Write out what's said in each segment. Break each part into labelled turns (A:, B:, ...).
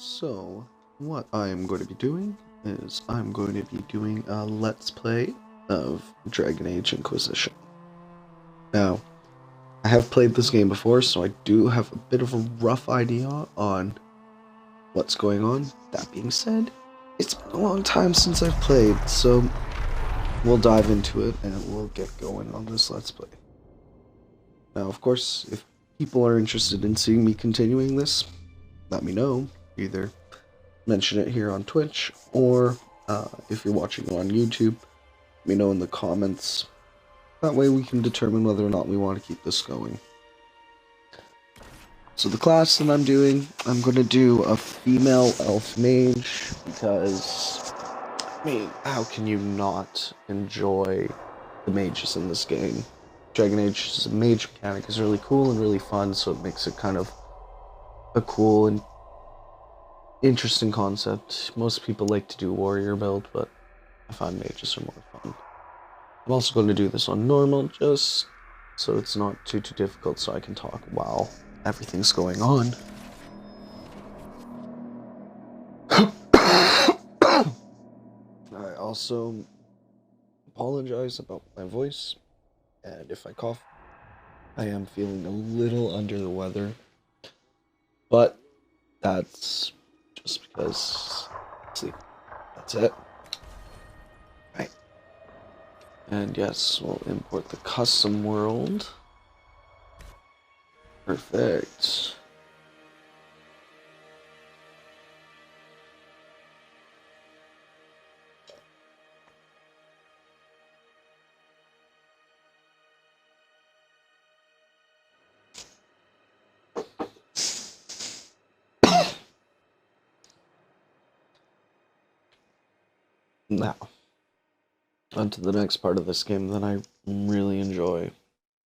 A: So, what I am going to be doing is I'm going to be doing a Let's Play of Dragonage Inquisition. Now, I have played this game before, so I do have a bit of a rough idea on what's going on. That being said, it's been a long time since I've played, so we'll dive into it and we'll get going on this Let's Play. Now, of course, if people are interested in seeing me continuing this, let me know. Either mention it here on Twitch, or if you're watching on YouTube, let me know in the comments. That way we can determine whether or not we want to keep this going. So the class that I'm doing, I'm going to do a female elf mage, because, I mean, how can you not enjoy the mages in this game? Dragonage's mage mechanic is really cool and really fun, so it makes it kind of a cool and interesting concept. Most people like to do warrior build, but I find mages are more fun. I'm also going to do this on normal, just so it's not too difficult, so I can talk while everything's going on. I also apologize about my voice, and if I cough, I am feeling a little under the weather, but that's just because, see, that's it. Right. And yes, we'll import the custom world. Perfect. Now, on to the next part of this game that I really enjoy,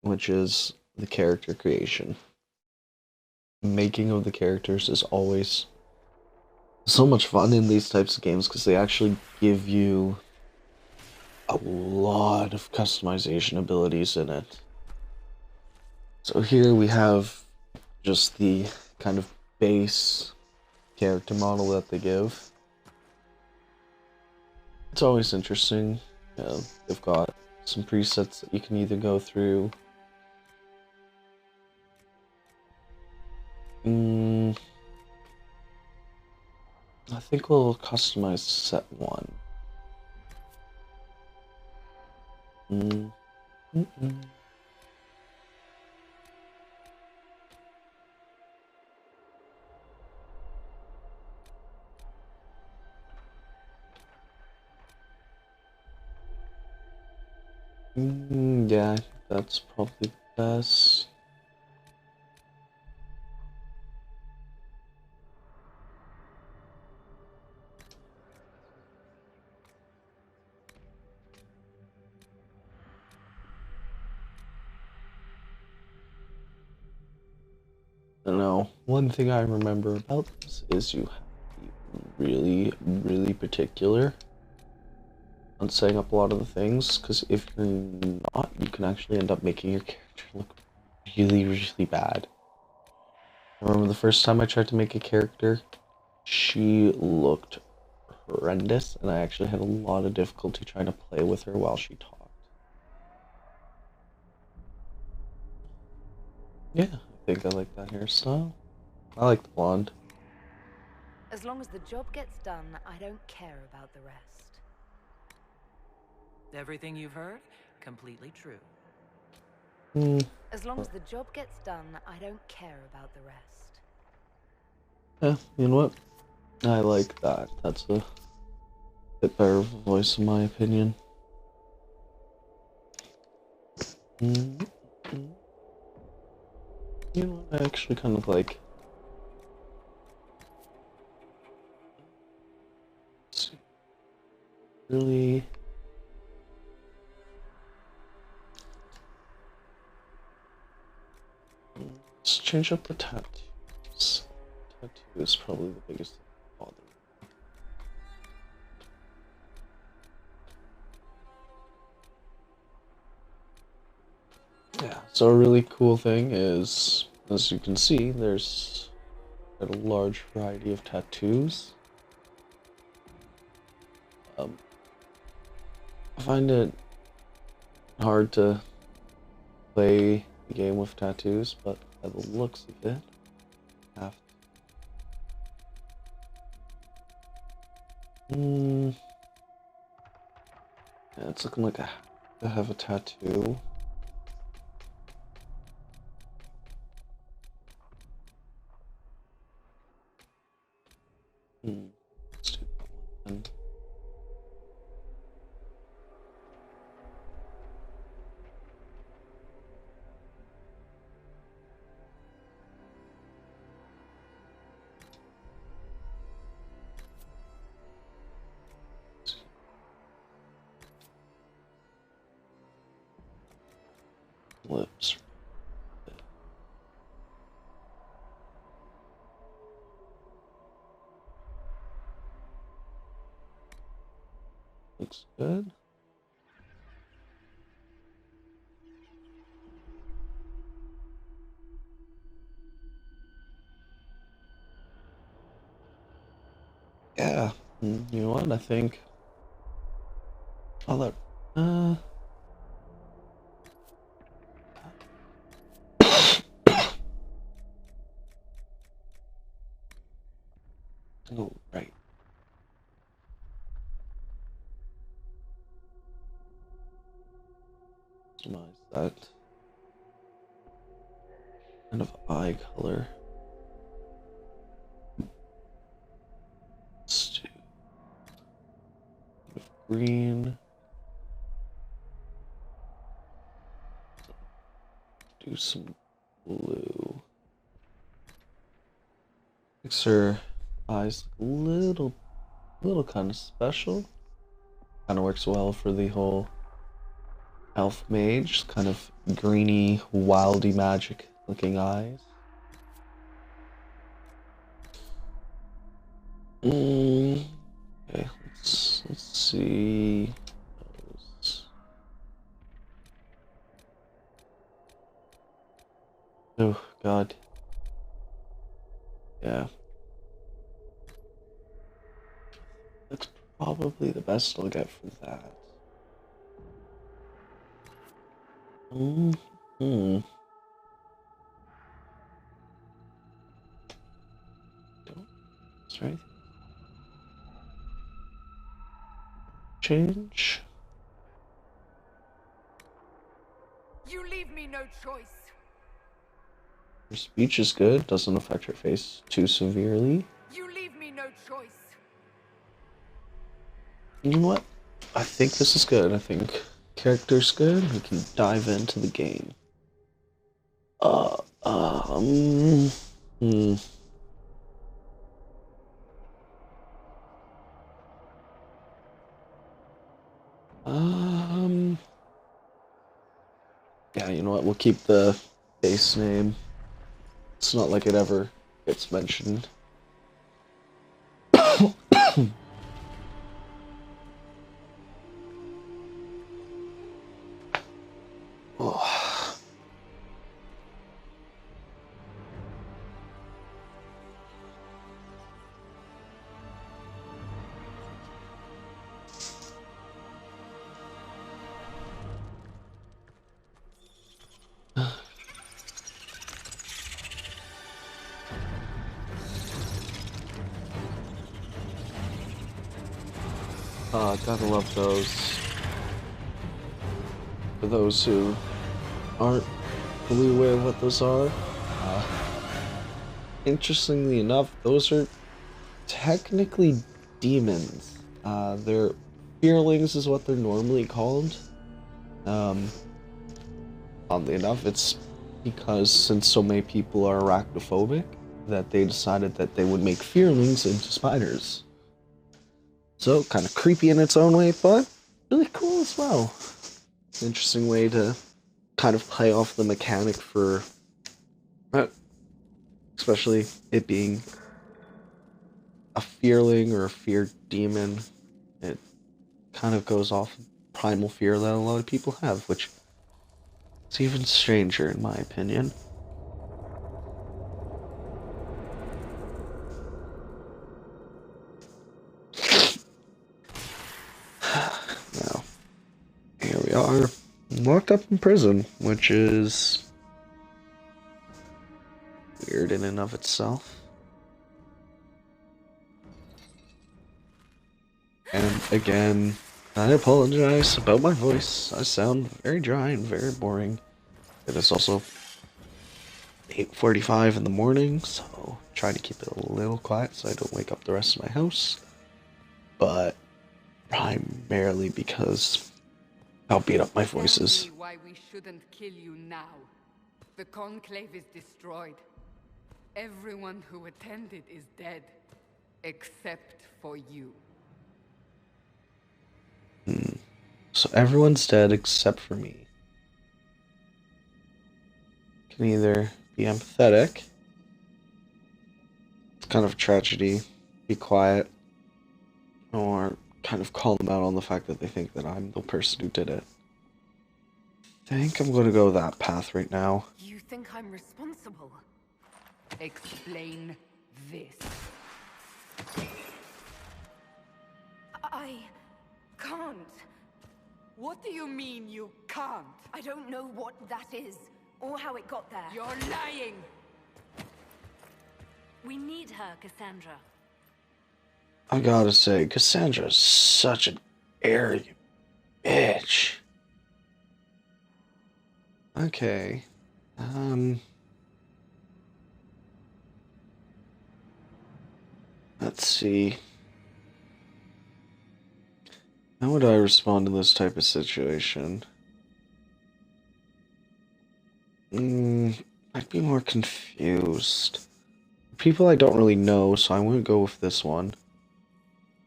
A: which is the character creation. Making of the characters is always so much fun in these types of games because they actually give you a lot of customization abilities in it. So here we have just the kind of base character model that they give. It's always interesting. They've got some presets that you can either go through. I think we'll customize set 1. Yeah, that's probably best. I don't know. One thing I remember about this is you have to be really particular on setting up a lot of the things, because if you're not, you can actually end up making your character look really bad. I remember the first time I tried to make a character, she looked horrendous, and I actually had a lot of difficulty trying to play with her while she talked. Yeah, I think I like that hairstyle. I like the blonde.
B: As long as the job gets done, I don't care about the rest.
C: Everything you've heard? Completely true.
B: As long as the job gets done, I don't care about the rest.
A: Yeah, you know what? I like that. That's a bit better of a voice in my opinion. You know, I actually kind of like... Let's see. Really... Let's change up the tattoos. Tattoo is probably the biggest thing that bothers me. Yeah, so a really cool thing is, as you can see, there's got a large variety of tattoos. I find it hard to play a game with tattoos, but by the looks of it, I have to. Yeah, it's looking like I have a tattoo. Let's do that one then. Lips. Looks good. Yeah, you know what? I think I'll let. Oh, right. Customize that kind of eye color. Let's do green. Do some blue. Makes her eyes look a little kind of special. Kind of works well for the whole elf mage, kind of greeny, wildy magic looking eyes. Okay, let's see. Oh God. Yeah. That's probably the best I'll get for that. That's right. Change.
B: You leave me no choice.
A: Her speech is good, doesn't affect her face too severely.
B: You leave me no choice.
A: You know what? I think this is good. I think character's good. We can dive into the game. Yeah, you know what? We'll keep the base name. It's not like it ever gets mentioned. Oh. Gotta love those. For those who aren't fully aware of what those are, interestingly enough, those are technically demons. They're fearlings is what they're normally called. Oddly enough, it's because since so many people are arachnophobic, that they decided that they would make fearlings into spiders. So, kind of creepy in its own way, but really cool as well. Interesting way to kind of play off the mechanic for, especially it being a fearling or a feared demon. It kind of goes off primal fear that a lot of people have, which is even stranger in my opinion. we are locked up in prison, which is weird in and of itself. And again, I apologize about my voice. I sound very dry and very boring. It is also 8:45 in the morning, so try to keep it a little quiet so I don't wake up the rest of my house. But primarily because I'll beat up my voices.
D: Tell me why we shouldn't kill you now. The conclave is destroyed. Everyone who attended is dead, except for you.
A: So everyone's dead except for me. Can either be empathetic, it's kind of a tragedy, be quiet, or kind of call them out on the fact that they think that I'm the person who did it. I think I'm gonna go that path right now.
B: You think I'm responsible?
D: Explain this.
B: I can't.
D: What do you mean you can't?
B: I don't know what that is, or how it got there.
D: You're lying!
E: We need her, Cassandra.
A: I gotta say, Cassandra's such an arrogant bitch. Okay. Let's see. How would I respond to this type of situation? I'd be more confused. People I don't really know, so I'm gonna go with this one.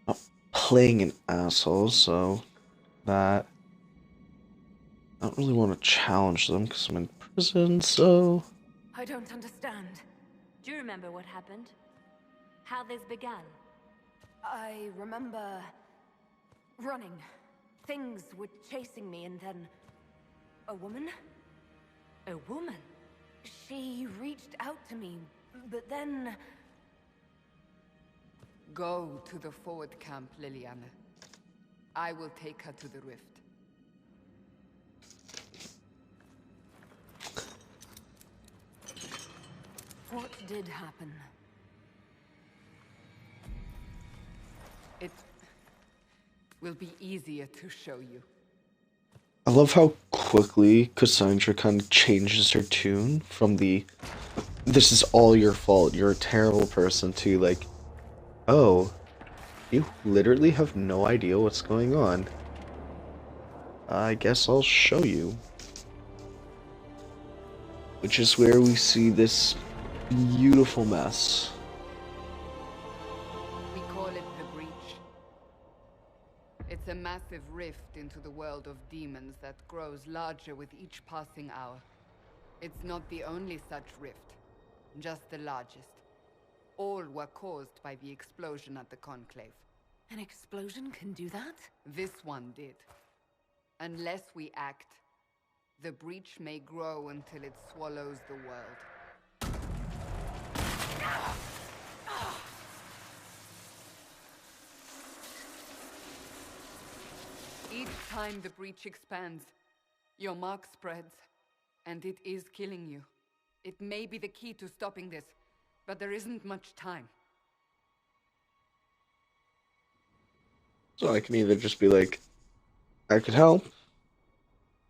A: Not playing an asshole, so that. I don't really want to challenge them because I'm in prison, so.
B: I don't understand.
E: Do you remember what happened? How this began?
B: I remember running. Things were chasing me, and then a woman?
E: A woman?
B: She reached out to me, but then
D: Go to the forward camp, Liliana. I will take her to the rift.
B: what did happen?
D: It will be easier to show you.
A: I love how quickly Cassandra kind of changes her tune from the "this is all your fault, you're a terrible person" to like, "Oh, you literally have no idea what's going on. I guess I'll show you." Which is where we see this beautiful mess.
D: We call it the Breach. It's a massive rift into the world of demons that grows larger with each passing hour. It's not the only such rift, just the largest. All were caused by the explosion at the Conclave.
B: An explosion can do that?
D: This one did. Unless we act, the Breach may grow until it swallows the world. Each time the Breach expands, your mark spreads, and it is killing you. It may be the key to stopping this, but there isn't much time.
A: So I can either just be like, I could help,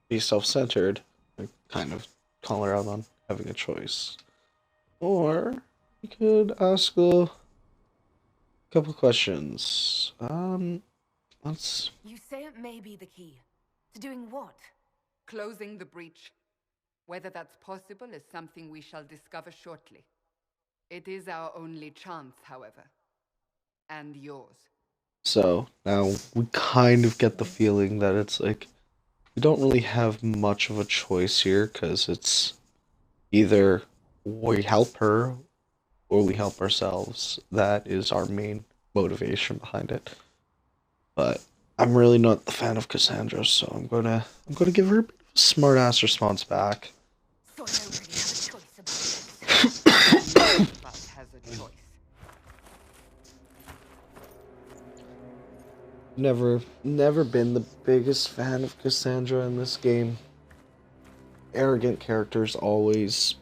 A: be self-centered, and kind of call her out on having a choice. Or you could ask a couple questions. Let's...
B: You say it may be the key. To doing what?
D: Closing the Breach. Whether that's possible is something we shall discover shortly. It is our only chance, however. And yours.
A: So, now we kind of get the feeling that it's like, we don't really have much of a choice here, because it's either we help her, or we help ourselves. That is our main motivation behind it. But I'm really not the fan of Cassandra, so I'm gonna give her a bit of a smart-ass response back.
B: So I don't really have a choice about this.
D: But has a choice.
A: never been the biggest fan of Cassandra in this game. Arrogant characters always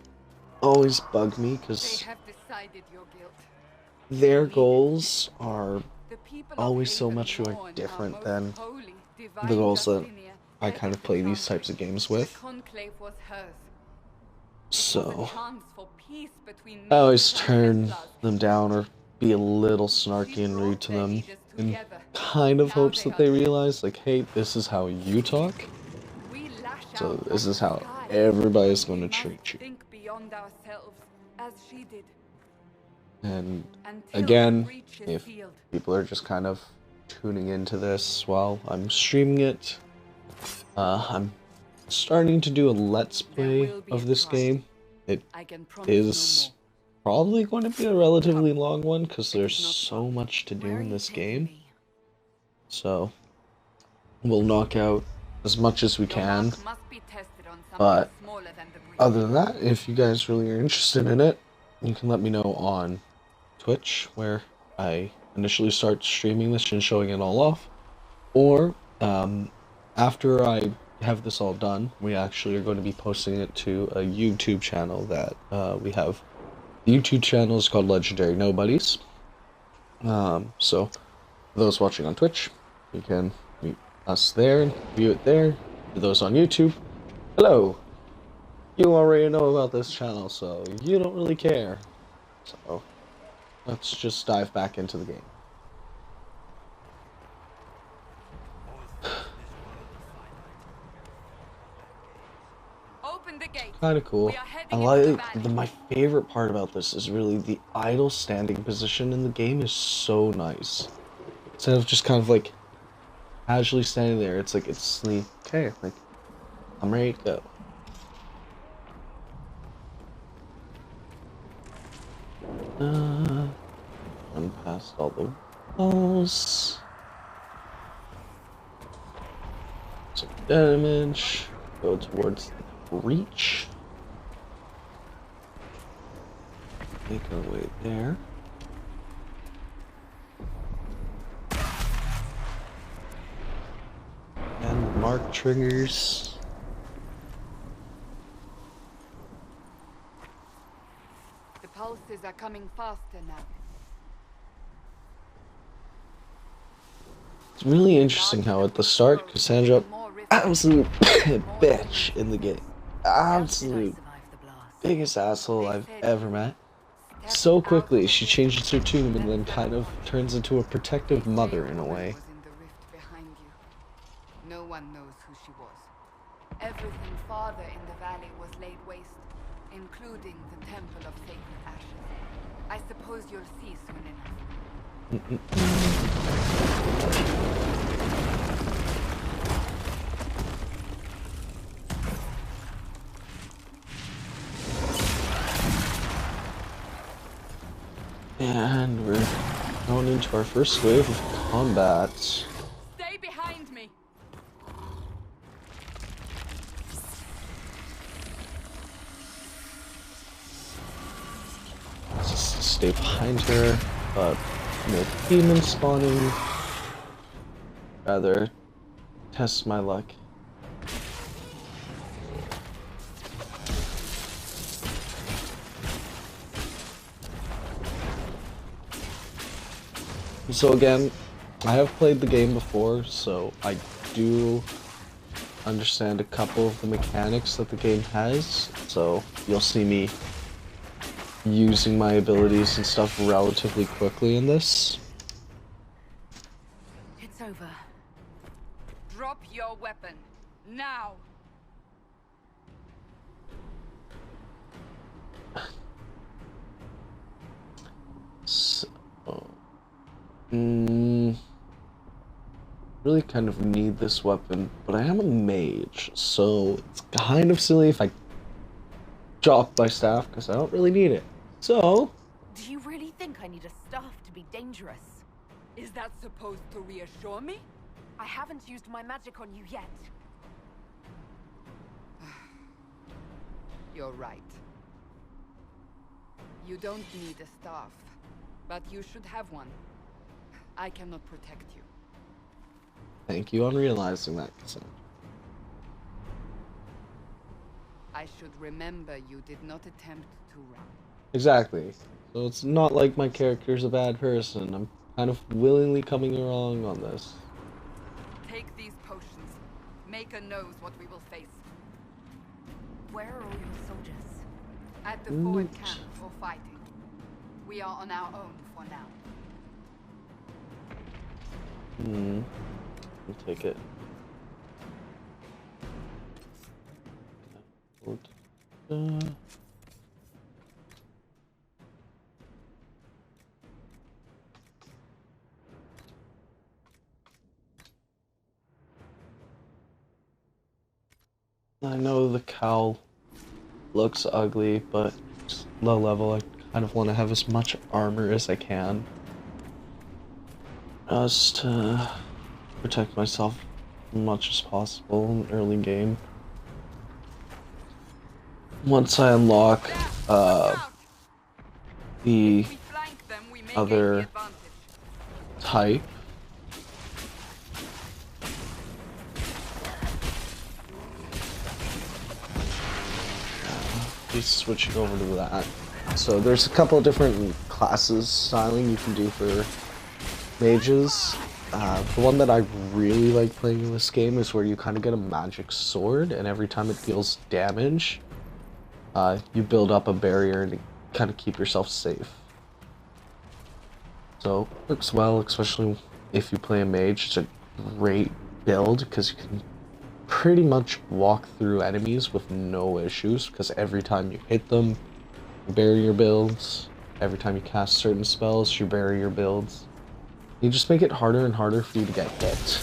A: bug me because their goals are always so much more different than the goals that I kind of play these types of games with. So I always turn them down or be a little snarky and rude to them in kind of hopes that they realize, like, hey, this is how you talk, so this is how everybody's going to treat you. And again, if people are just kind of tuning into this while I'm streaming it, I'm starting to do a let's play of this game. It is probably going to be a relatively long one because there's so much to do in this game. So we'll knock out as much as we can. But other than that, if you guys really are interested in it, you can let me know on Twitch, where I initially start streaming this and showing it all off. Or after I have this all done, we actually are going to be posting it to a YouTube channel that we have. The YouTube channel is called Legendary Nobodies. So for those watching on Twitch, you can meet us there and view it there. For those on YouTube, hello. You already know about this channel, so you don't really care. So let's just dive back into the game. Kind of cool. I like my favorite part about this is really the idle standing position in the game is so nice. Instead of just kind of like casually standing there, it's like instantly okay, like I'm ready to go. Run past all the walls. Some damage. Go towards the breach. Make our way there. And mark triggers.
D: The pulses are coming faster now.
A: It's really interesting how at the start, Cassandra, absolute bitch in the game. Absolute biggest asshole I've ever met. So quickly, she changes her tune and then kind of turns into a protective mother in a way.
D: No one knows who she was. Everything farther in the valley was laid waste, including the Temple of Sacred Ashes. I suppose you'll see soon enough.
A: And we're going into our first wave of combat.
D: Stay behind me.
A: Let's just stay behind her, but no demon spawning. Rather test my luck. So again, I have played the game before, so I do understand a couple of the mechanics that the game has, so you'll see me using my abilities and stuff relatively quickly in this.
E: It's over.
D: Drop your weapon. Now.
A: So, really kind of need this weapon, but I am a mage, so it's kind of silly if I drop my staff because I don't really need it. So,
B: Do you really think I need a staff to be dangerous?
D: Is that supposed to reassure me?
B: I haven't used my magic on you yet.
D: You're right. You don't need a staff, but you should have one. I cannot protect you.
A: Thank you on realizing that, Cassandra.
D: I should remember you did not attempt to run.
A: Exactly. So it's not like my character's a bad person. I'm kind of willingly coming along on this.
D: Take these potions. Maker knows what we will face.
B: Where are all your soldiers?
D: At the forward camp or fighting. We are on our own for now.
A: I'll take it. I know the cowl looks ugly, but it's low level. I kind of want to have as much armor as I can, just to protect myself as much as possible in the early game. Once I unlock the other type, switching over to that. So there's a couple of different classes styling you can do for mages. The one that I really like playing in this game is where you kind of get a magic sword, and every time it deals damage, you build up a barrier to kind of keep yourself safe. So it works well, especially if you play a mage. It's a great build because you can pretty much walk through enemies with no issues, because every time you hit them, your barrier builds. Every time you cast certain spells, your barrier builds. You just make it harder and harder for you to get hit.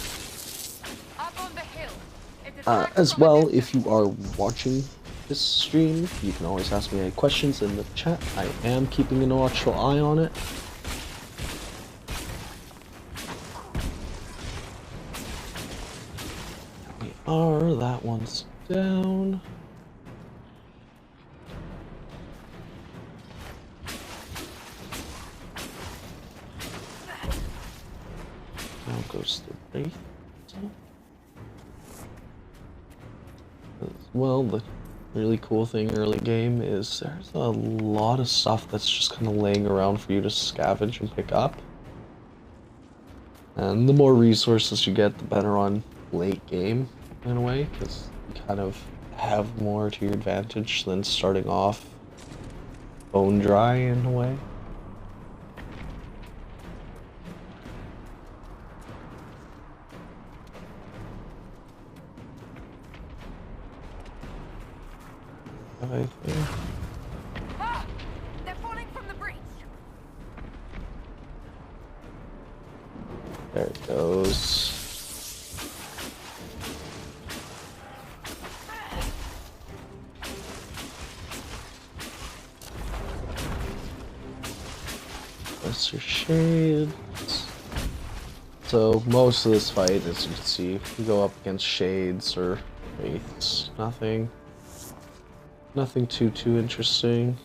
A: As well, if you are watching this stream, you can always ask me any questions in the chat. I am keeping a watchful eye on it. That one's down. Now goes the wraith. Well, the really cool thing early game is there's a lot of stuff that's just kind of laying around for you to scavenge and pick up. And the more resources you get, the better on late game, in a way, because you kind of have more to your advantage than starting off bone dry, in a way. Right there.
B: Ah! They're falling from the breach.
A: There it goes. Lesser shades. So most of this fight, as you can see, you go up against shades or wraiths. Nothing too interesting.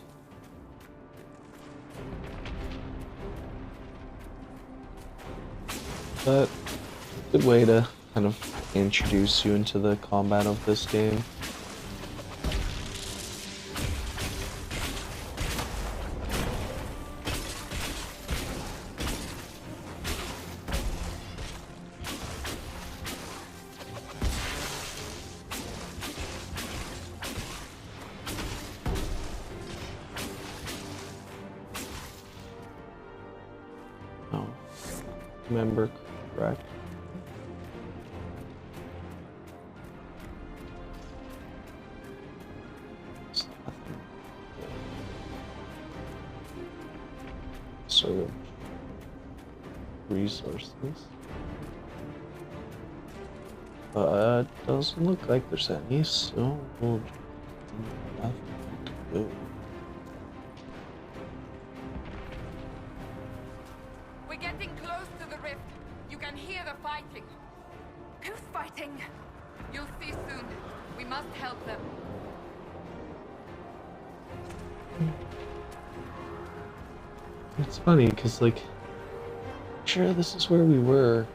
A: But good way to kind of introduce you into the combat of this game. Remember correct. Sort of resources. But doesn't look like there's any, so we'll do nothing.
D: We're getting close to the rift. You can hear the fighting.
B: Who's fighting?
D: You'll see soon. We must help them.
A: It's funny, because, like, sure, this is where we were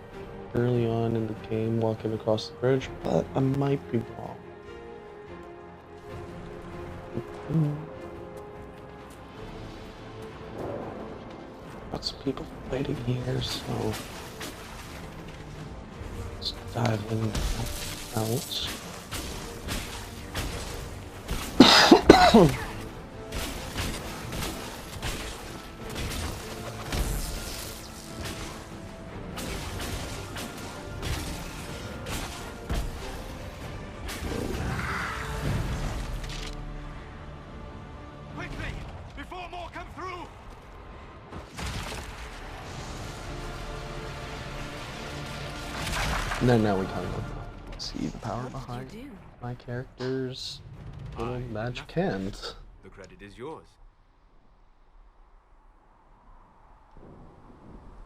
A: early on in the game walking across the bridge, but I might be wrong. Got some people waiting here, so let's dive in out. And then now we kind of see the power behind my character's little magic hands.
F: The credit is yours.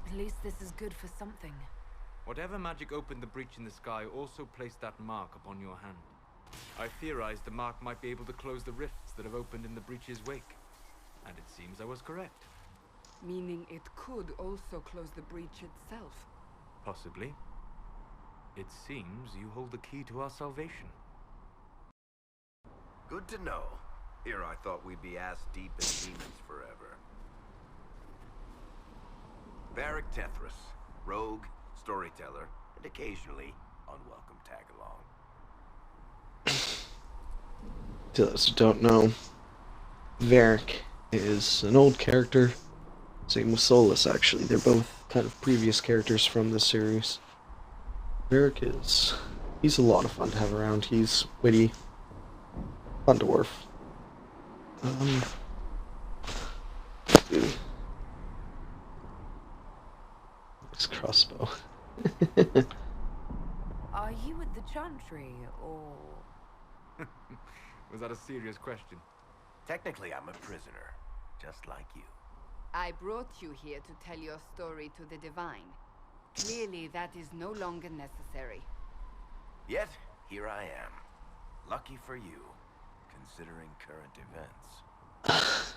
B: At least this is good for something.
F: Whatever magic opened the breach in the sky also placed that mark upon your hand. I theorized the mark might be able to close the rifts that have opened in the breach's wake. And it seems I was correct.
D: Meaning it could also close the breach itself.
F: Possibly. It seems you hold the key to our salvation.
G: Good to know. Here I thought we'd be ass deep in demons forever. Varric Tethras, rogue, storyteller, and occasionally unwelcome tag-along.
A: To those who don't know, Varric is an old character. Same with Solus, actually. They're both kind of previous characters from the series. Varric he's a lot of fun to have around. He's witty, fun dwarf. Nice crossbow.
B: Are you at the Chantry, or...?
F: Was that a serious question?
G: Technically, I'm a prisoner, just like you.
D: I brought you here to tell your story to the Divine. Clearly, that is no longer necessary.
G: Yet, here I am. Lucky for you, considering current events.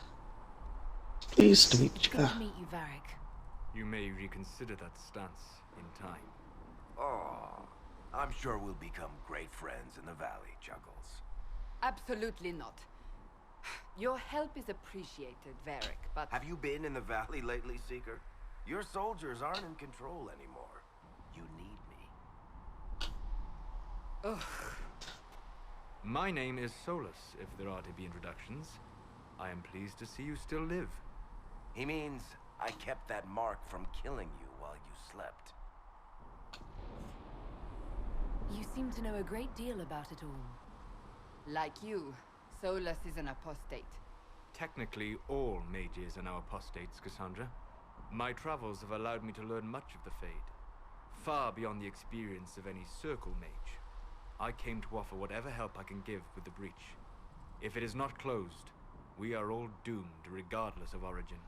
A: Pleased to meet you.
B: Good to meet you, Varric.
F: You may reconsider that stance in time.
G: Oh, I'm sure we'll become great friends in the valley, Chuckles.
D: Absolutely not. Your help is appreciated, Varric, but...
G: Have you been in the valley lately, Seeker? Your soldiers aren't in control anymore. You need me.
D: Ugh.
F: My name is Solus, if there are to be introductions. I am pleased to see you still live.
G: He means I kept that mark from killing you while you slept.
B: You seem to know a great deal about it all.
D: Like you, Solus is an apostate.
F: Technically, all mages are now apostates, Cassandra. My travels have allowed me to learn much of the Fade, far beyond the experience of any circle mage. I came to offer whatever help I can give with the breach. If it is not closed, we are all doomed regardless of origin.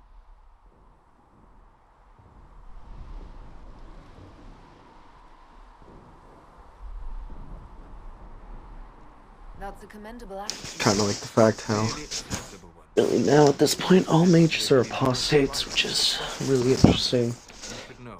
B: That's a commendable attitude.
A: Kind of like the fact how
F: Really acceptable one.
A: really now at this point all mages are apostates, which is really interesting.
F: You should know.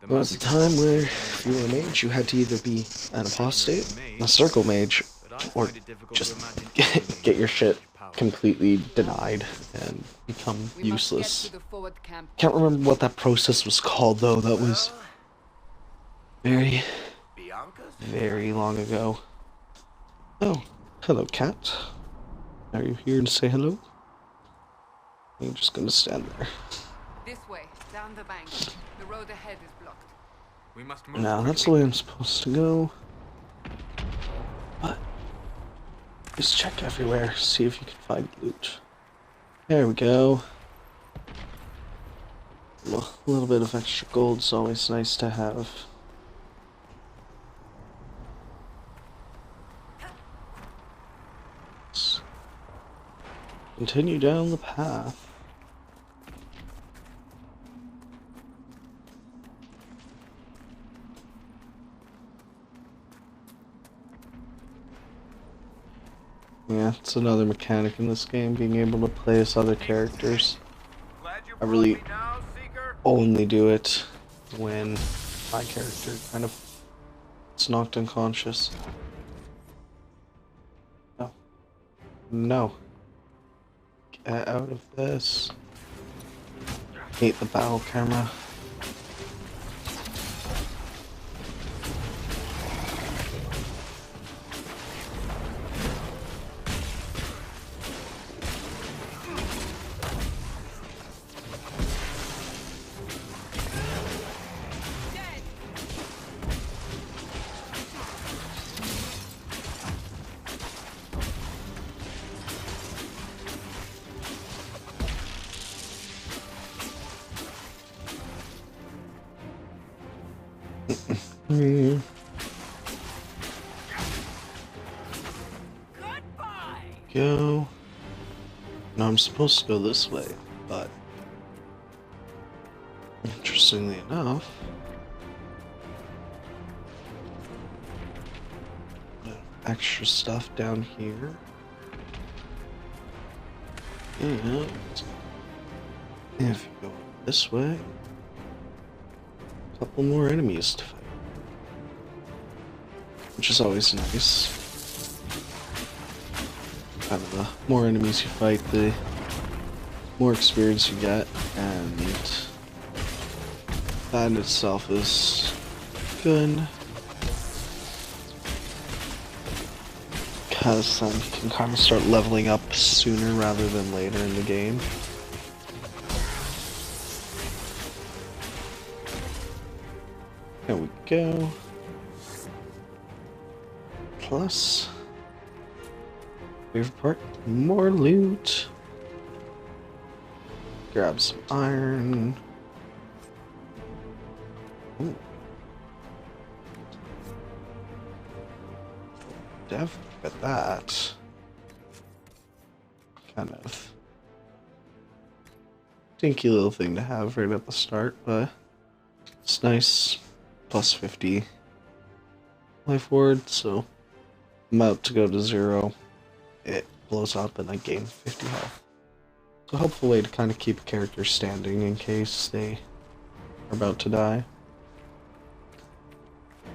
F: The
A: There was a
F: magic
A: time where if you were a mage, you had to either be an apostate, a circle mage,
F: but I
A: or
F: find it difficult
A: just
F: to imagine
A: get your shit
F: power.
A: completely denied and become
D: We must get
A: useless.
D: to the forward camp.
A: Can't remember what that process was called though. That was very,
G: Bianca's?
A: very long ago. Oh, hello, cat. Are you here to say hello? You're just gonna stand there.
D: This way, down the bank. The road ahead is blocked.
F: We must move
A: Now that's the
F: quickly.
A: way I'm supposed to go. But just check everywhere, see if you can find loot. There we go. A little bit of extra gold's always nice to have. Let's continue down the path. Yeah, it's another mechanic in this game, being able to play as other characters. I really only do it when my character kind of is knocked unconscious. No. No. Get out of this. Hate the battle camera. Go. No, I'm supposed to go this way, but interestingly enough, extra stuff down here. And if you go this way, a couple more enemies to fight, which is always nice. Kind of the more enemies you fight, the more experience you get, and that in itself is good. Because then you can kind of start leveling up sooner rather than later in the game. There we go. Plus, favorite part, more loot. Grab some iron. Ooh. Definitely got that. Kind of dinky little thing to have right at the start, but it's nice. Plus 50 life ward, so I'm about to go to 0. It blows up and I gain 50 health. So a helpful way to kind of keep a character standing in case they are about to die.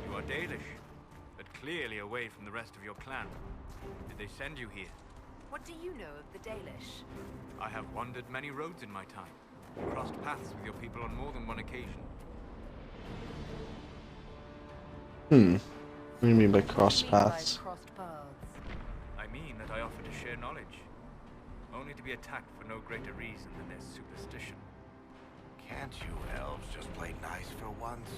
F: You are Dalish, but clearly away from the rest of your clan. Did they send you here?
B: What do you know of the Dalish?
F: I have wandered many roads in my time, crossed paths with your people on more than one occasion.
A: What do you mean by cross paths?
F: I mean that I offer to share knowledge, only to be attacked for no greater reason than their superstition.
G: Can't you elves just play nice for once?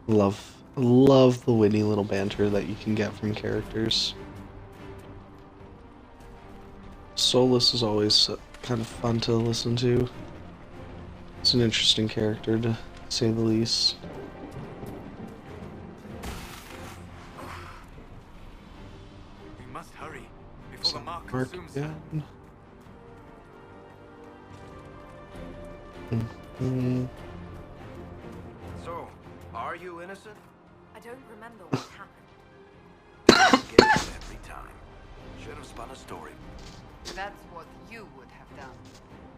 A: Love the witty little banter that you can get from characters. Solus is always kind of fun to listen to. It's an interesting character, to say the least.
F: We must hurry before the mark consumes them.
G: So, are you innocent?
B: I don't remember what happened.
G: Get it every time. Should have spun a story.
D: That's what you would have done.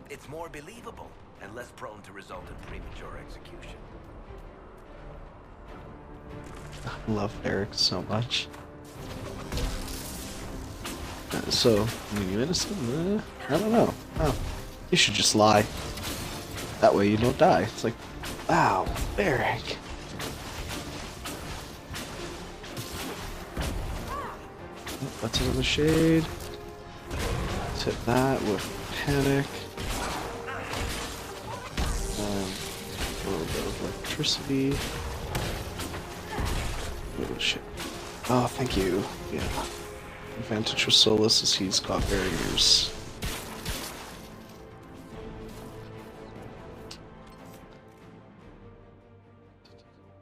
G: It's more believable and less prone to result in premature execution.
A: I love Eric so much. So, are you innocent? I don't know. Oh, you should just lie. That way you don't die. It's like, wow, Eric. What's in the shade? Let's hit that with panic. A little bit of electricity. Oh shit. Oh, thank you. Yeah. Advantage with Solus is he's got barriers.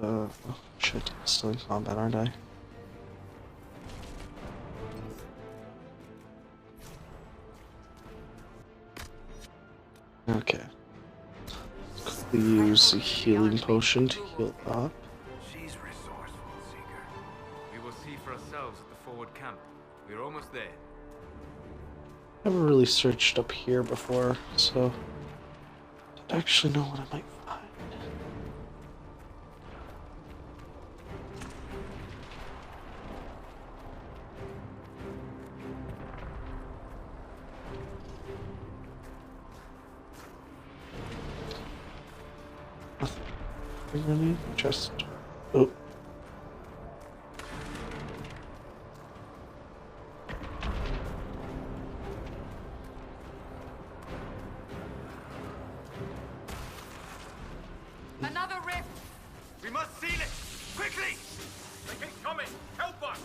A: Oh shit, I'm still in combat, aren't I? Okay. Quickly use a healing potion to heal up.
G: She's resourceful, Seeker.
F: We will see for ourselves at the forward camp. We're almost there.
A: Never really searched up here before, so I don't actually know what I might find. Really? Just... Oh.
D: Another rift!
G: We must seal it! Quickly! They keep coming! Help us!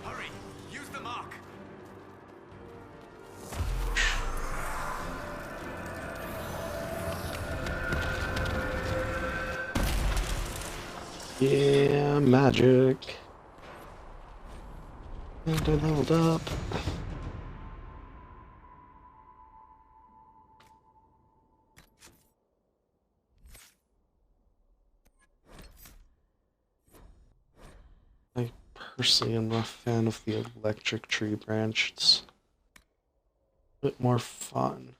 G: Hurry! Use the mark!
A: Yeah, magic. And I leveled up. I personally am not a fan of the electric tree branch. It's a bit more fun.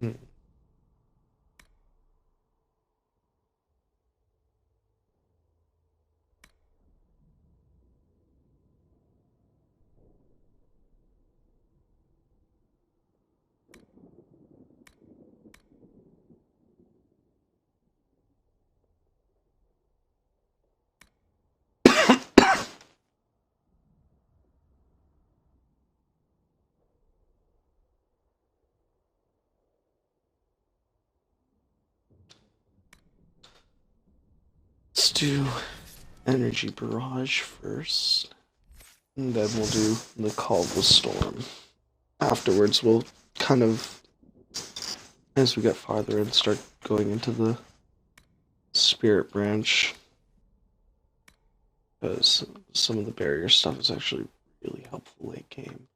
A: Hmm. Let's do energy barrage first, and then we'll do the call of the storm. Afterwards, we'll kind of, as we get farther in, start going into the spirit branch, because some of the barrier stuff is actually really helpful late game.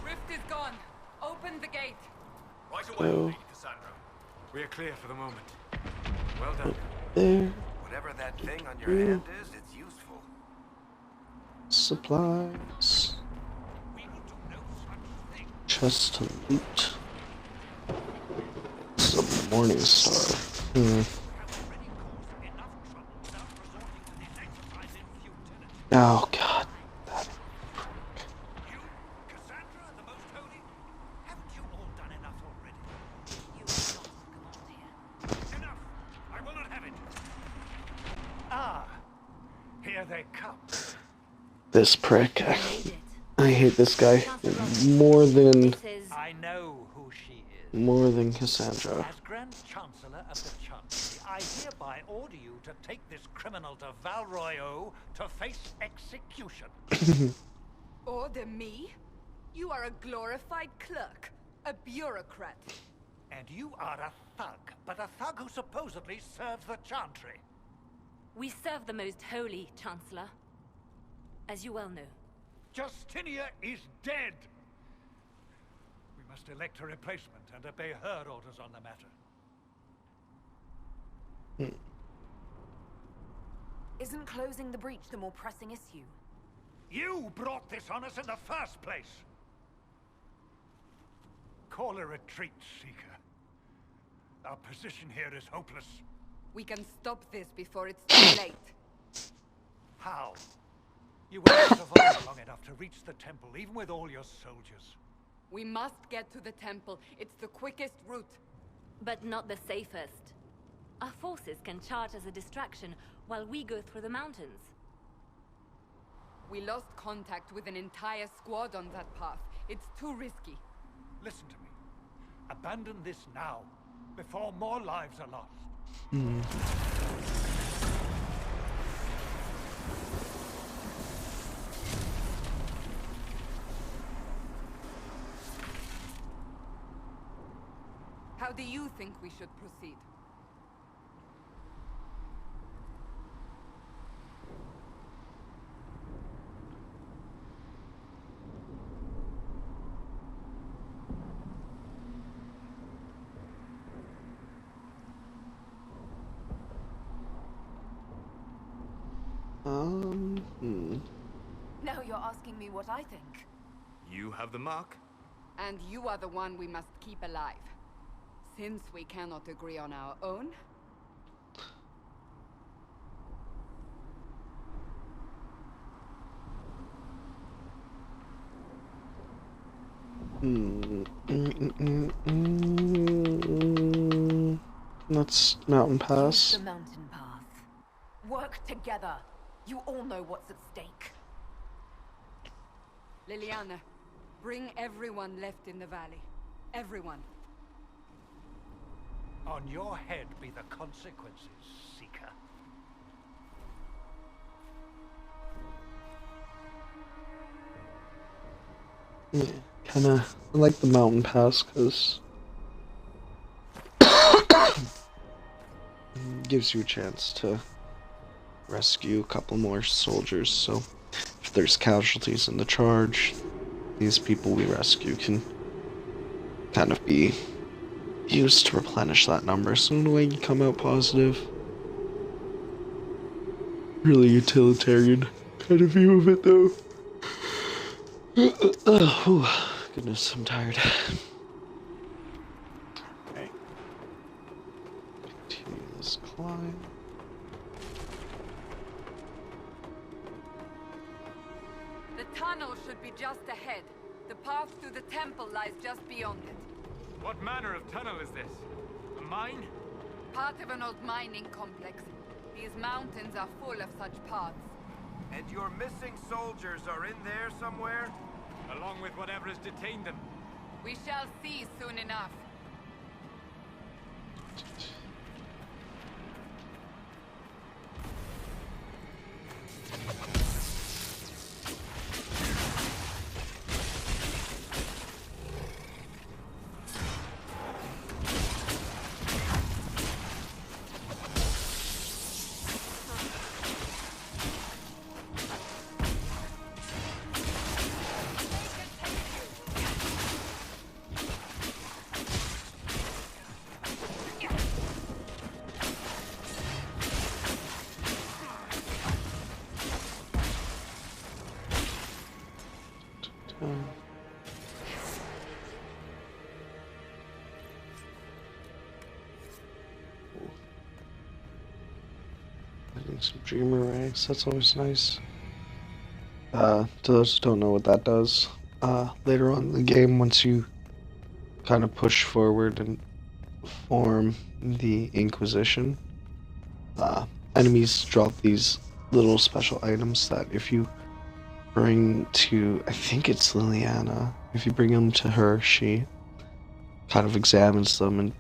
D: Rift is gone. Open the gate.
G: Right away,
A: So,
G: Lady Cassandra.
F: We are clear for the moment. Well done.
A: there,
G: Whatever that thing on your hand is, it's useful.
A: supplies, chest to loot, some morning star. Oh god.
H: Here they come.
A: This prick. I hate this guy more than
H: I know who she is.
A: more than Cassandra.
H: As Grand Chancellor of the Chantry, I hereby order you to take this criminal to Valroyo to face execution.
D: Order me? You are a glorified clerk, a bureaucrat.
H: And you are a thug, but a thug who supposedly serves the Chantry.
E: We serve the most holy, Chancellor. As you well know.
H: Justinia is dead. We must elect a replacement and obey her orders on the matter.
B: Isn't closing the breach the more pressing issue?
H: You brought this on us in the first place. Call a retreat, Seeker. Our position here is hopeless.
D: We can stop this before it's too late.
H: How? You won't survive long enough to reach the temple, even with all your soldiers.
D: We must get to the temple. It's the quickest route.
E: But not the safest. Our forces can charge as a distraction while we go through the mountains.
D: We lost contact with an entire squad on that path. It's too risky.
H: Listen to me. Abandon this now, before more lives are lost.
D: How do you think we should proceed?
B: Now you're asking me what I think.
F: You have the mark?
D: And you are the one we must keep alive. Since we cannot agree on our own...
A: Let's mountain pass.
B: Use the mountain path. Work together. You all know what's at stake.
D: Liliana, bring everyone left in the valley. Everyone.
H: On your head be the consequences, Seeker.
A: Yeah, kinda. I like the mountain pass because gives you a chance to rescue a couple more soldiers. So if there's casualties in the charge, these people we rescue can kind of be used to replenish that number. So in a way, you come out positive. Really utilitarian kind of view of it, though. Oh, goodness, I'm tired. Okay. Continue this climb.
D: The tunnel should be just ahead. The path to the temple lies just beyond it.
F: What manner of tunnel is this? A mine?
D: Part of an old mining complex. These mountains are full of such paths.
G: And your missing soldiers are in there somewhere?
F: Along with whatever has detained them.
D: We shall see soon enough.
A: Getting some dreamer ranks, that's always nice. To those who don't know what that does, later on in the game, once you kind of push forward and form the Inquisition, enemies drop these little special items that if you bring to, I think it's Liliana, if you bring them to her, she kind of examines them and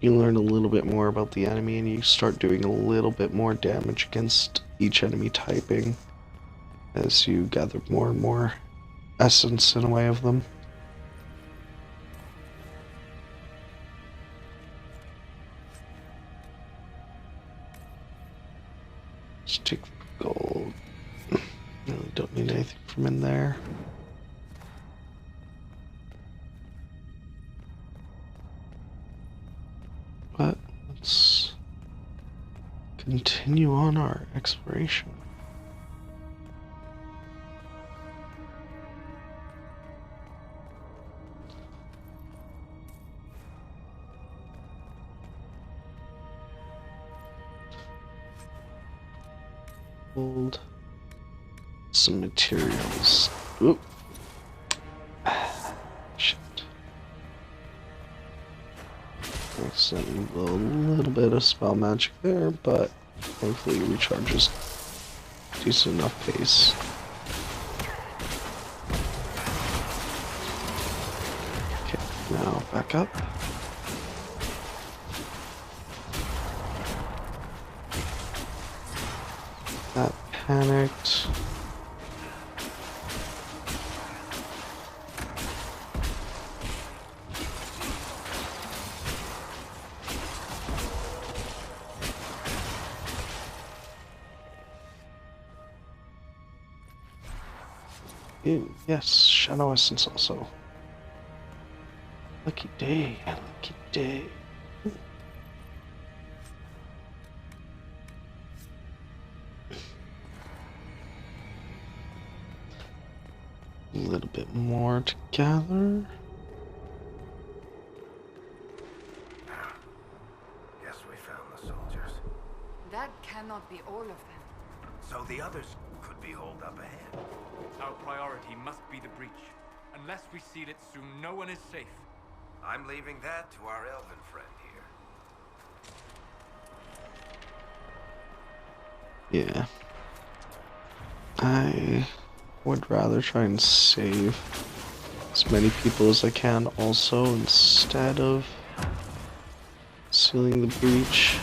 A: you learn a little bit more about the enemy and you start doing a little bit more damage against each enemy typing as you gather more and more essence in a way of them. Let's take the gold. Really don't need anything from in there. But let's continue on our exploration. Hold some materials. Oop. Shit. Accidentally a little bit of spell magic there, but hopefully it recharges decent enough pace. Okay, now back up. That panicked. Ew, yes, Shadow Essence also. Lucky day, lucky day. A little bit more to gather.
G: Guess we found the soldiers.
D: That cannot be all of them.
G: So the others could be holed up ahead.
F: Our priority must be the breach. Unless we seal it soon, no one is safe.
G: I'm leaving that to our elven friend here.
A: Yeah. I would rather try and save as many people as I can also instead of sealing the breach.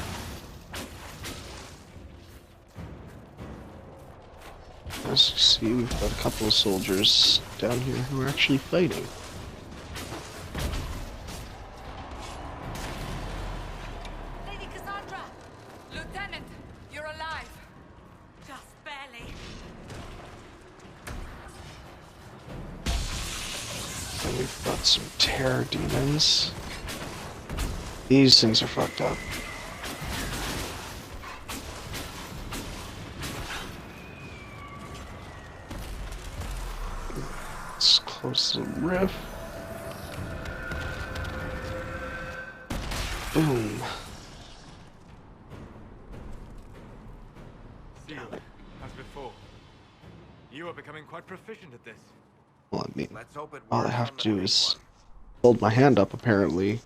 A: As you see, we've got a couple of soldiers down here who are actually fighting.
D: Lady Cassandra! Lieutenant, you're alive!
E: Just barely.
A: And we've got some terror demons. These things are fucked up. Let's close the rift. Boom.
F: Sealed, as before. You are becoming quite proficient at this.
A: Well, I mean,
G: Let's hope it
A: all I
G: works
A: have
G: on
A: to
G: the
A: do
G: big
A: is
G: one.
A: hold my hand up, apparently,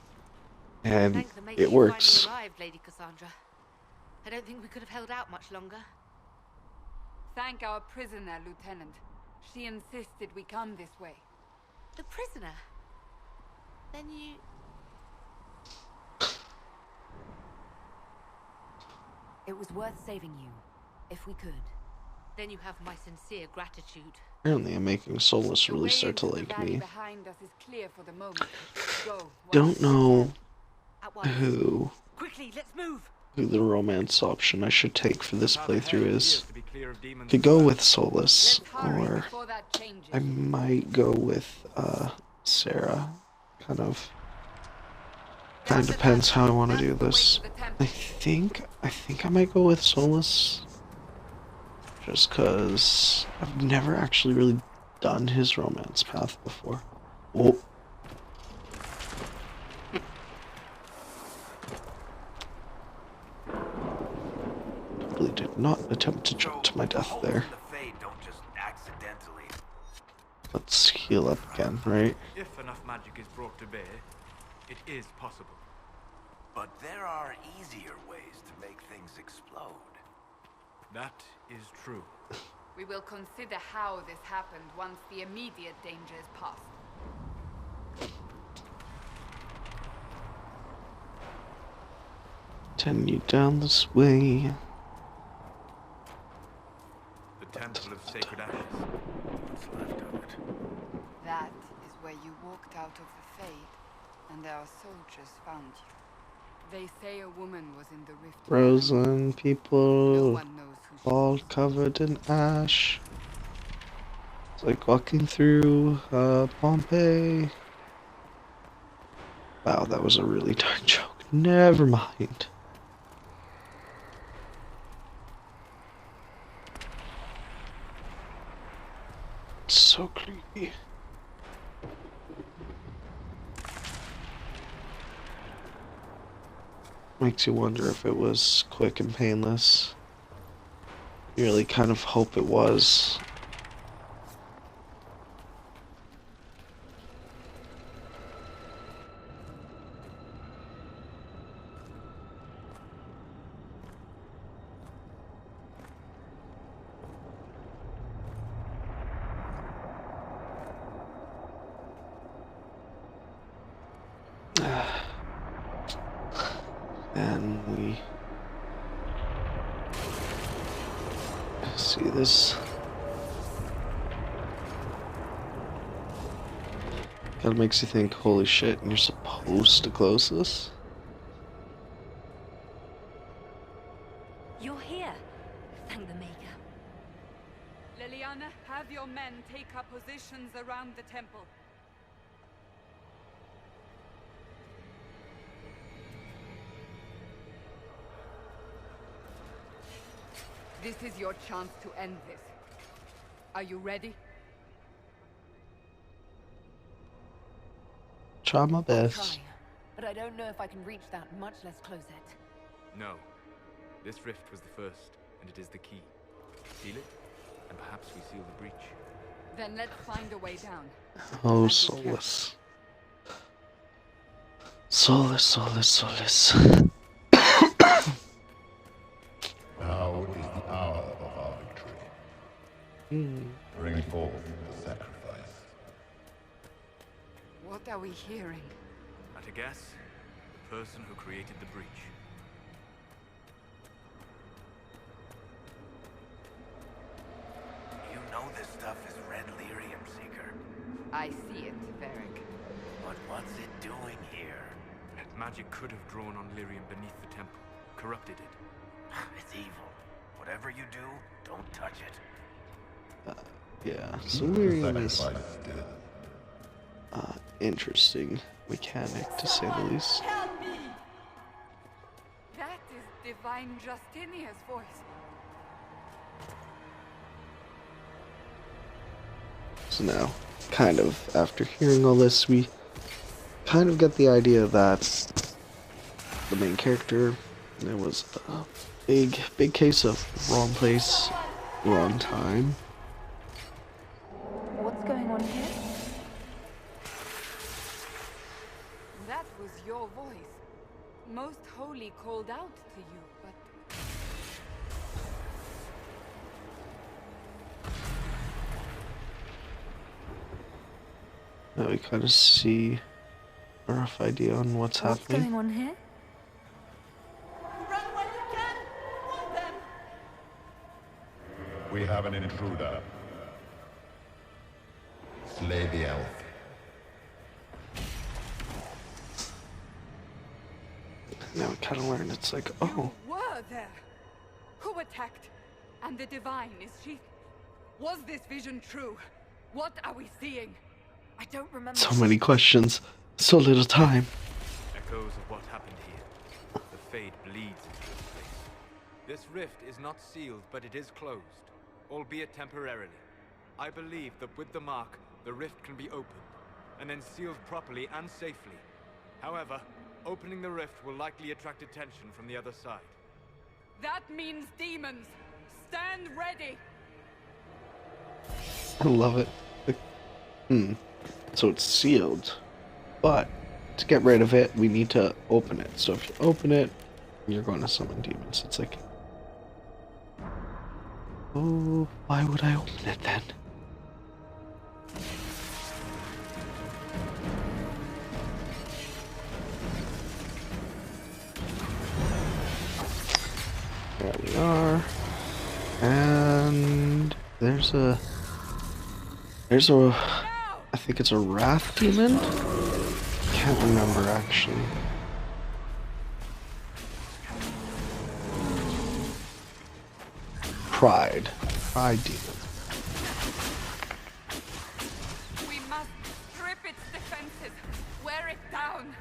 A: and
B: Thank the mate
A: it
B: you
A: works.
B: finally arrived, Lady Cassandra. I don't think we could have held out much longer.
D: Thank our prisoner, Lieutenant. She insisted we come this way.
B: The prisoner? Then you... It was worth saving you, if we could. Then you have my sincere gratitude.
A: Apparently, I'm making Solus
D: The
A: really
D: way
A: start to
D: into the
A: like
D: valley
A: me.
D: behind us is clear for the moment. Go.
A: Don't know
B: At once.
A: who
C: Quickly, let's move!
A: the romance option I should take for this
F: Path ahead
A: playthrough
F: appears
A: is.
F: to be clear of demons
A: Could
F: as
A: go
F: well.
A: with Solus,
D: Let's hurry
A: or
D: before that changes.
A: I might go with Sarah. Kind of depends how I want to do this. I think I might go with Solus, just cause I've never actually really done his romance path before. Oh. Totally did not attempt to jump to my death there.
G: The Fade don't just accidentally.
A: Let's heal up again, right?
F: If enough magic is brought to bear, it is possible.
G: But there are easier ways to make things explode.
F: That is true.
D: We will consider how this happened once the immediate danger is past.
A: Continue down this way.
F: The Temple of Sacred Ashes.
G: What's left of it?
D: That is where you walked out of the Fade, and our soldiers found you. They say a woman was in the rift.
A: Frozen
D: No
A: people,
D: one knows who she
A: all
D: is.
A: covered in ash. It's like walking through Pompeii. Wow, that was a really dark joke. Never mind. It's so creepy. Makes you wonder if it was quick and painless. You really kind of hope it was. And we see this. Kind of makes you think, holy shit, and you're supposed to close this?
E: You're here. Thank the Maker.
D: Liliana, have your men take up positions around the temple. This is your chance to end this. Are you ready?
A: try my
B: I'll
A: best.
B: try, but I don't know if I can reach that, much less close it.
F: No. This rift was the first, and it is the key. Seal it, and perhaps we seal the breach.
D: Then let's find a way down.
A: Oh, Solus. Solus, Solus, Solus.
I: Now is the hour of our victory. Bring forth the sacrifice.
D: What are we hearing?
F: At a guess, the person who created the breach.
G: You know this stuff is red lyrium, Seeker.
D: I see it, Varric.
G: But what's it doing here?
F: Magic could have drawn on lyrium beneath the temple, corrupted it.
G: It's evil. Whatever you do, don't touch it.
A: Yeah, so lyrium
I: The
A: is
I: sacrifice dead.
A: interesting mechanic to say the least.
D: That is Divine Justinia's voice.
A: So now, kind of, after hearing all this, we kind of get the idea that the main character, there was a big case of wrong place, wrong time.
B: What's going on here?
D: That was your voice. Most Holy called out to you, but...
A: Now we kind of see a rough idea on what's
B: What's
A: happening.
B: going on here?
I: We have an intruder. Slay the elf.
A: Now we kind of learn it's like, oh,
D: You were there! Who attacked? And the Divine, is she... Was this vision true? What are we seeing?
B: I don't remember.
A: so many questions, so little time.
F: Echoes of what happened here. The fade bleeds into this place. This rift is not sealed, but it is closed, albeit temporarily. I believe that with the mark, the rift can be opened, and then sealed properly and safely. However, opening the rift will likely attract attention from the other side.
D: That means demons! Stand ready!
A: I love it. So it's sealed, but to get rid of it, we need to open it. So if you open it, you're going to summon demons. It's like, oh, why would I open it then? There we are. And there's a I think it's a wrath demon? Can't remember actually. Pride demon.
D: We must strip its defenses, wear it down.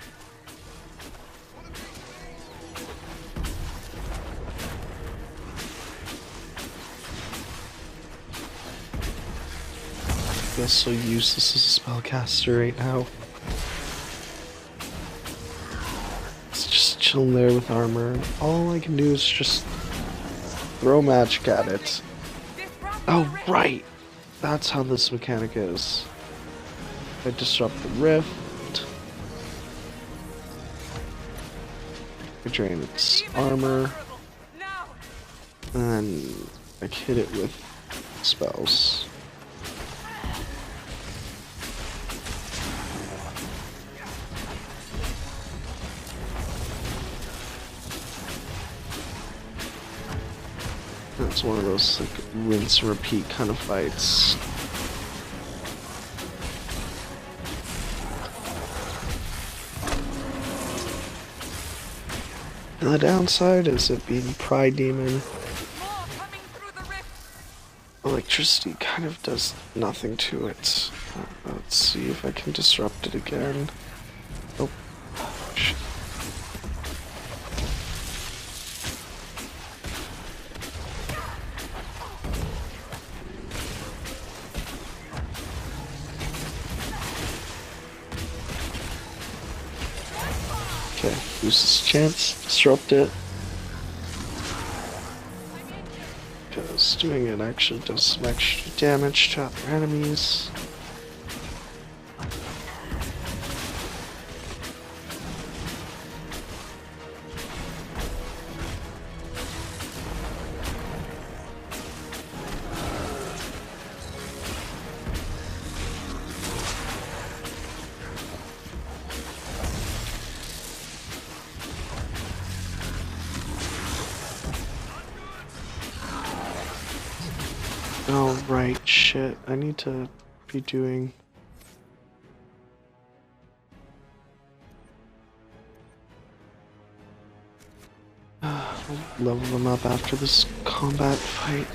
A: I feel so useless as a spellcaster right now. It's just chilling there with armor. All I can do is just throw magic at it. Oh, right! That's how this mechanic is. I disrupt the rift. I drain its armor. And then I hit it with spells. It's one of those like rinse and repeat kind of fights. And the downside is it being Pride Demon. Electricity kind of does nothing to it. Let's see if I can disrupt it again. Oh, shit. Okay, use this chance, disrupt it. Because doing it actually does some extra damage to other enemies. Oh, right, shit. I need to be doing... I'll level them up after this combat fight.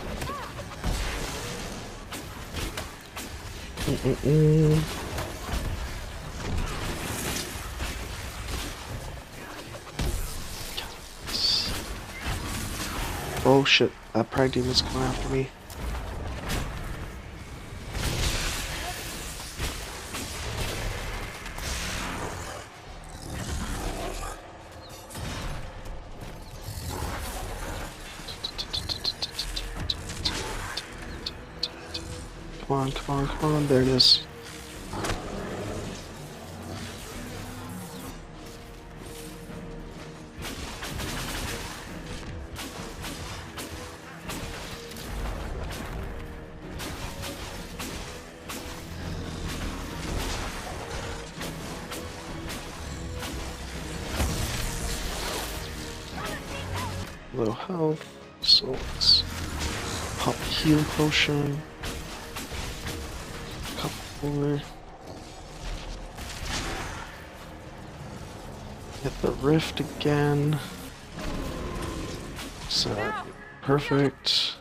A: Oh shit, that Pride Demon's coming after me. Come on, there it is. Low health, so let's pop a heal potion. Couple. Hit the rift again. So perfect.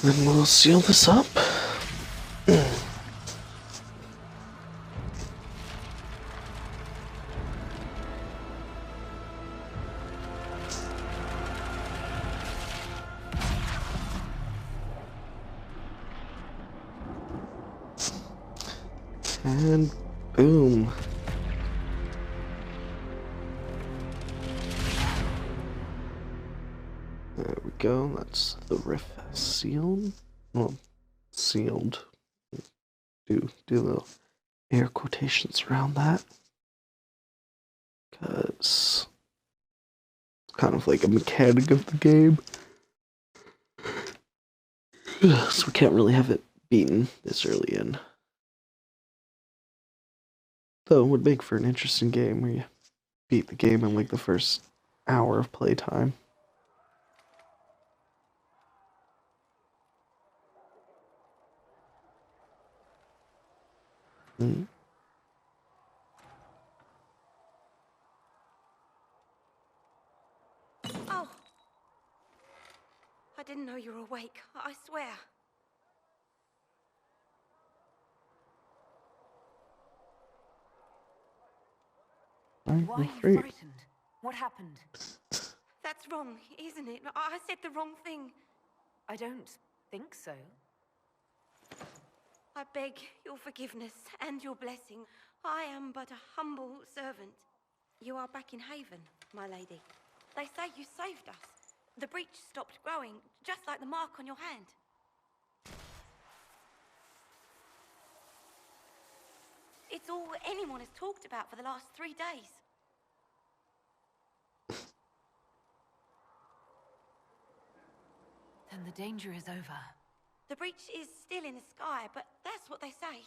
A: Then we'll seal this up. And boom. There we go, that's the rift sealed. Well, sealed. Do little air quotations around that. Because it's kind of like a mechanic of the game. So we can't really have it beaten this early in. Though it would make for an interesting game where you beat the game in like the first hour of playtime.
J: Oh! I didn't know you were awake, I swear.
B: Why are you frightened? What happened?
J: That's wrong, isn't it? I said the wrong thing.
B: I don't think so.
J: I beg your forgiveness and your blessing. I am but a humble servant. You are back in Haven, my lady. They say you saved us. The breach stopped growing, just like the mark on your hand. It's all anyone has talked about for the last 3 days.
B: Then the danger is over.
J: The breach is still in the sky, but that's what they say.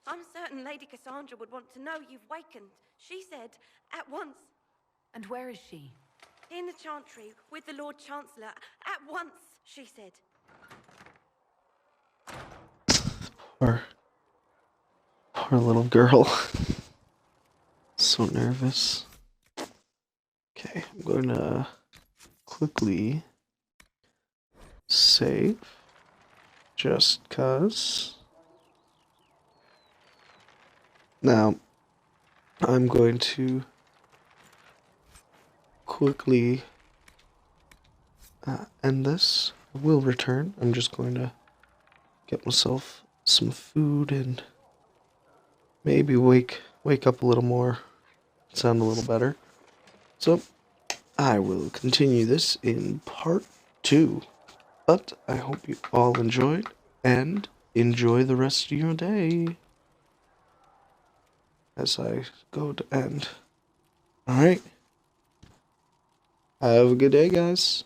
J: I'm certain Lady Cassandra would want to know you've wakened. She said, at once.
B: And where is she?
J: In the Chantry, with the Lord Chancellor. At once, she said.
A: Poor little girl. So nervous. Okay, I'm going to quickly save. Just cuz. Now, I'm going to quickly end this. I will return. I'm just going to get myself some food and maybe wake up a little more sound a little better. So, I will continue this in part 2. But I hope you all enjoyed, and enjoy the rest of your day as I go to end. Alright. Have a good day, guys.